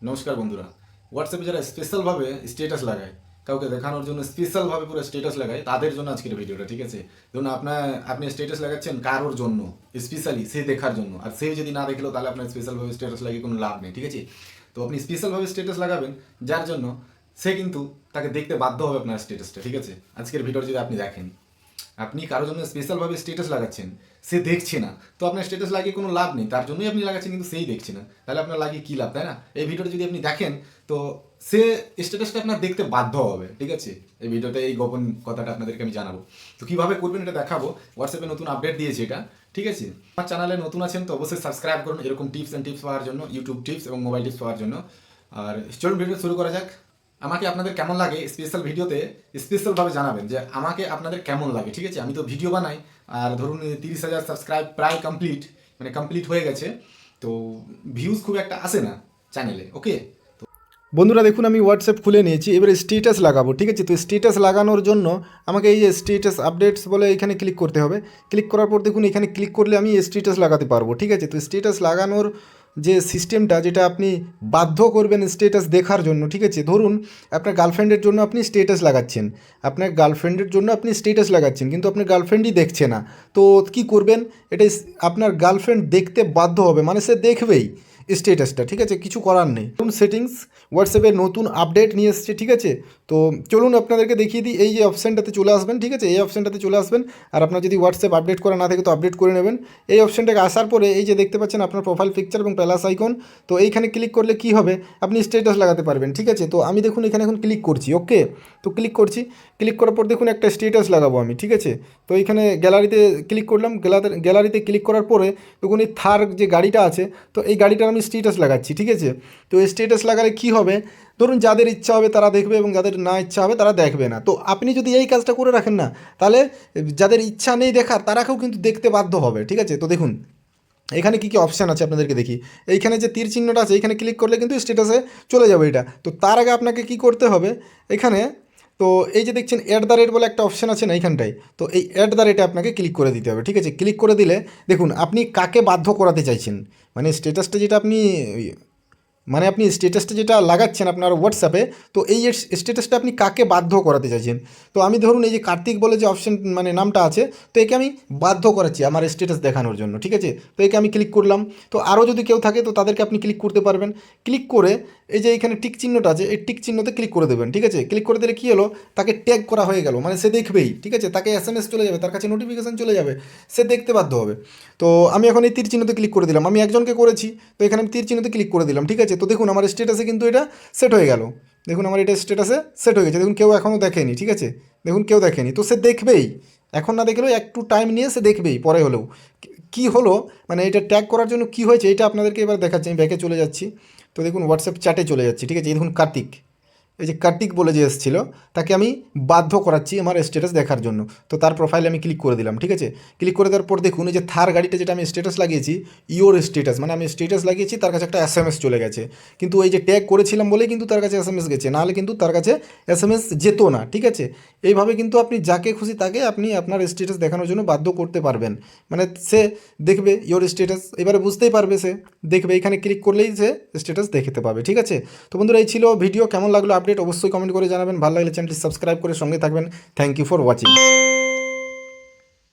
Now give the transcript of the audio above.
নমস্কার বন্ধুরা। হোয়াটসঅ্যাপে যারা স্পেশালভাবে স্ট্যাটাস লাগায়, কাউকে দেখানোর জন্য স্পেশালভাবে পুরো স্ট্যাটাস লাগায়, তাদের জন্য আজকের ভিডিওটা, ঠিক আছে? ধরুন আপনি স্ট্যাটাস লাগাচ্ছেন কারোর জন্য, স্পেশালি সে দেখার জন্য, আর সে যদি না দেখলো তাহলে আপনার স্পেশালভাবে স্ট্যাটাস লাগিয়ে কোনো লাভ নেই, ঠিক আছে? তো আপনি স্পেশালভাবে স্ট্যাটাস লাগাবেন যার জন্য সে কিন্তু তাকে দেখতে বাধ্য হবে আপনার স্ট্যাটাসটা, ঠিক আছে? আজকের ভিডিও যদি আপনি দেখেন, আপনি কারোর জন্য স্পেশালভাবে স্ট্যাটাস লাগাচ্ছেন, সে দেখছে না, তো আপনার স্ট্যাটাস লাগিয়ে কোনো লাভ নেই। তার জন্যই আপনি লাগাচ্ছেন কিন্তু সেই দেখছে না, তাহলে আপনার লাগিয়ে কী লাভ, তাই না? এই ভিডিওটা যদি আপনি দেখেন তো সে স্ট্যাটাসটা আপনার দেখতে বাধ্য হবে, ঠিক আছে? এই ভিডিওতে এই গোপন কথাটা আপনাদেরকে আমি জানাবো। তো কীভাবে করবেন এটা দেখাবো। হোয়াটসঅ্যাপে নতুন আপডেট দিয়েছে এটা, ঠিক আছে? আমার চ্যানেলে নতুন আছেন তো অবশ্যই সাবস্ক্রাইব করুন এরকম টিপস অ্যান্ড টিপস পাওয়ার জন্য, ইউটিউব টিপস এবং মোবাইল টিপস পাওয়ার জন্য। আর চলুন ভিডিও শুরু করা যাক। আমাকে আপনাদের কেমন লাগে স্পেশাল ভিডিওতে স্পেশালভাবে জানাবেন যে আমাকে আপনাদের কেমন লাগে, ঠিক আছে? আমি তো ভিডিও বানাই, আর ধরুন 30,000 সাবস্ক্রাইব প্রায় কমপ্লিট, মানে কমপ্লিট হয়ে গেছে, তো ভিউজ খুব একটা আসে না চ্যানেলে, ওকে? বন্ধুরা দেখুন, আমি হোয়াটসঅ্যাপ খুলে নিয়েছি, এবারে স্ট্যাটাস লাগাবো, ঠিক আছে? তো স্ট্যাটাস লাগানোর জন্য আমাকে এই যে স্ট্যাটাস আপডেটস বলে এখানে ক্লিক করতে হবে। ক্লিক করার পর দেখুন এখানে ক্লিক করলে আমি স্ট্যাটাস লাগাতে পারবো, ঠিক আছে? তো স্ট্যাটাস লাগানোর যে সিস্টেমটা, যেটা আপনি বাধ্য করবেন স্ট্যাটাস দেখার জন্য, ঠিক আছে? ধরুন আপনার গার্লফ্রেন্ডের জন্য আপনি স্ট্যাটাস লাগাচ্ছেন, আপনার গার্লফ্রেন্ডের জন্য আপনি স্ট্যাটাস লাগাচ্ছেন, কিন্তু আপনার গার্লফ্রেন্ডই দেখছে না। তো কী করবেন? এটা আপনার গার্লফ্রেন্ড দেখতে বাধ্য হবে, মানে সে দেখবেই স্ট্যাটাসটা, ঠিক আছে? কিছু করার নেই। নতুন সেটিংস হোয়াটসঅ্যাপের নতুন আপডেট নিয়ে এসছে, ঠিক আছে? তো চলুন আপনাদেরকে দেখিয়ে দিই। এই যে অপশানটাতে চলে আসবেন, ঠিক আছে? এই অপশানটাতে চলে আসবেন, আর আপনার যদি হোয়াটসঅ্যাপ আপডেট করা না থাকে তো আপডেট করে নেবেন। এই অপশানটাকে আসার পরে এই যে দেখতে পাচ্ছেন আপনার প্রোফাইল পিকচার এবং প্লাস আইকন, তো এইখানে ক্লিক করলে কি হবে, আপনি স্ট্যাটাস লাগাতে পারবেন, ঠিক আছে? তো আমি দেখুন এখানে এখন ক্লিক করছি, ওকে? তো ক্লিক করছি, ক্লিক করার পর দেখুন একটা স্ট্যাটাস লাগাবো আমি, ঠিক আছে? তো এইখানে গ্যালারিতে ক্লিক করলাম, গ্যালারিতে ক্লিক করার পরে দেখুন এই থার যে গাড়িটা আছে, তো এই গাড়িটার আমি স্ট্যাটাস লাগাচ্ছি, ঠিক আছে? তো স্ট্যাটাস লাগালে কি হবে, ধরুন যাদের ইচ্ছা হবে তারা দেখবে এবং যাদের না ইচ্ছা হবে তারা দেখবে না। তো আপনি যদি এই কাজটা করে রাখেন না, তাহলে যাদের ইচ্ছা নেই দেখার তারাকেও কিন্তু দেখতে বাধ্য হবে, ঠিক আছে? তো দেখুন এখানে কী কী অপশান আছে আপনাদেরকে দেখি। এইখানে যে তীর চিহ্নটা আছে এখানে ক্লিক করলে কিন্তু স্ট্যাটাসে চলে যাবে এটা। তো তার আগে আপনাকে কি করতে হবে এখানে, তো এই যে দেখছেন অ্যাট দ্য রেট বলে একটা অপশান আছে না এইখানটায়, তো এই অ্যাট দ্য রেটে আপনাকে ক্লিক করে দিতে হবে, ঠিক আছে? ক্লিক করে দিলে দেখুন আপনি কাকে বাধ্য করাতে চাইছেন, মানে স্ট্যাটাসটা যেটা আপনি, মানে আপনি স্ট্যাটাসটা যেটা লাগাচ্ছেন আপনার হোয়াটসঅ্যাপে, তো এই স্ট্যাটাসটা আপনি কাকে বাধ্য করাতে চাইছেন। তো আমি ধরুন এই যে কার্তিক বলে যে অপশন মানে নামটা আছে, তো একে আমি বাধ্য করাচ্ছি আমার স্ট্যাটাস দেখানোর জন্য, ঠিক আছে? তো একে আমি ক্লিক করলাম। তো আরও যদি কেউ থাকে তো তাদেরকে আপনি ক্লিক করতে পারবেন। ক্লিক করে এই যে এখানে টিক চিহ্নটা আছে, এই টিক চিহ্নতে ক্লিক করে দেবেন, ঠিক আছে? ক্লিক করে দিলে কী হলো, তাকে ট্যাগ করা হয়ে গেল, মানে সে দেখবেই, ঠিক আছে? তাকে এসএমএস চলে যাবে, তার কাছে নোটিফিকেশান চলে যাবে, সে দেখতে বাধ্য হবে। তো আমি এখন এই তীর চিহ্নতে ক্লিক করে দিলাম, আমি একজনকে করেছি, তো এখানে আমি তীর চিহ্নতে ক্লিক করে দিলাম, ঠিক আছে? তো দেখুন আমার স্ট্যাটাসে কিন্তু এটা সেট হয়ে গেল। দেখুন আমার এটা স্ট্যাটাসে সেট হয়ে গেছে, দেখুন কেউ এখনও দেখেনি, ঠিক আছে? দেখুন কেউ দেখেনি, তো সে দেখবেই, এখন না দেখলেও একটু টাইম নিয়ে সে দেখবেই পরে হলেও। কি হলো, মানে এটা ট্যাগ করার জন্য কি হয়েছে এটা আপনাদেরকে এবার দেখাচ্ছি। আমি ব্যাকে চলে যাচ্ছি, তো দেখুন হোয়াটসঅ্যাপ চ্যাটে চলে যাচ্ছি, ঠিক আছে? এই দেখুন কার্তিক, এই যে কার্তিক বলে যে এসেছিলো, তাকে আমি বাধ্য করাচ্ছি আমার স্ট্যাটাস দেখার জন্য। তো তার প্রোফাইলে আমি ক্লিক করে দিলাম, ঠিক আছে? ক্লিক করে দেওয়ার পর দেখুন এই যে থার গাড়িটা যেটা আমি স্ট্যাটাস লাগিয়েছি, ইওর স্ট্যাটাস, মানে আমি স্ট্যাটাস লাগিয়েছি তার কাছে একটা এসএমএস চলে গেছে, কিন্তু এই যে ট্যাগ করেছিলাম বলেই কিন্তু তার কাছে এসএমএস গেছে, নাহলে কিন্তু তার কাছে এসএমএস যেত না, ঠিক আছে? এইভাবে কিন্তু আপনি যাকে খুশি তাকে আপনি আপনার স্ট্যাটাস দেখানোর জন্য বাধ্য করতে পারবেন, মানে সে দেখবে ইওর স্ট্যাটাস, এবারে বুঝতেই পারবে, সে দেখবে, এখানে ক্লিক করলেই সে স্ট্যাটাস দেখতে পাবে, ঠিক আছে? তো বন্ধুরা এই ছিল ভিডিও, কেমন লাগলো আপডেট অবশ্যই কমেন্ট করে জানাবেন, ভালো লাগলে চ্যানেলটি সাবস্ক্রাইব করে সঙ্গে থাকবেন। Thank you for watching.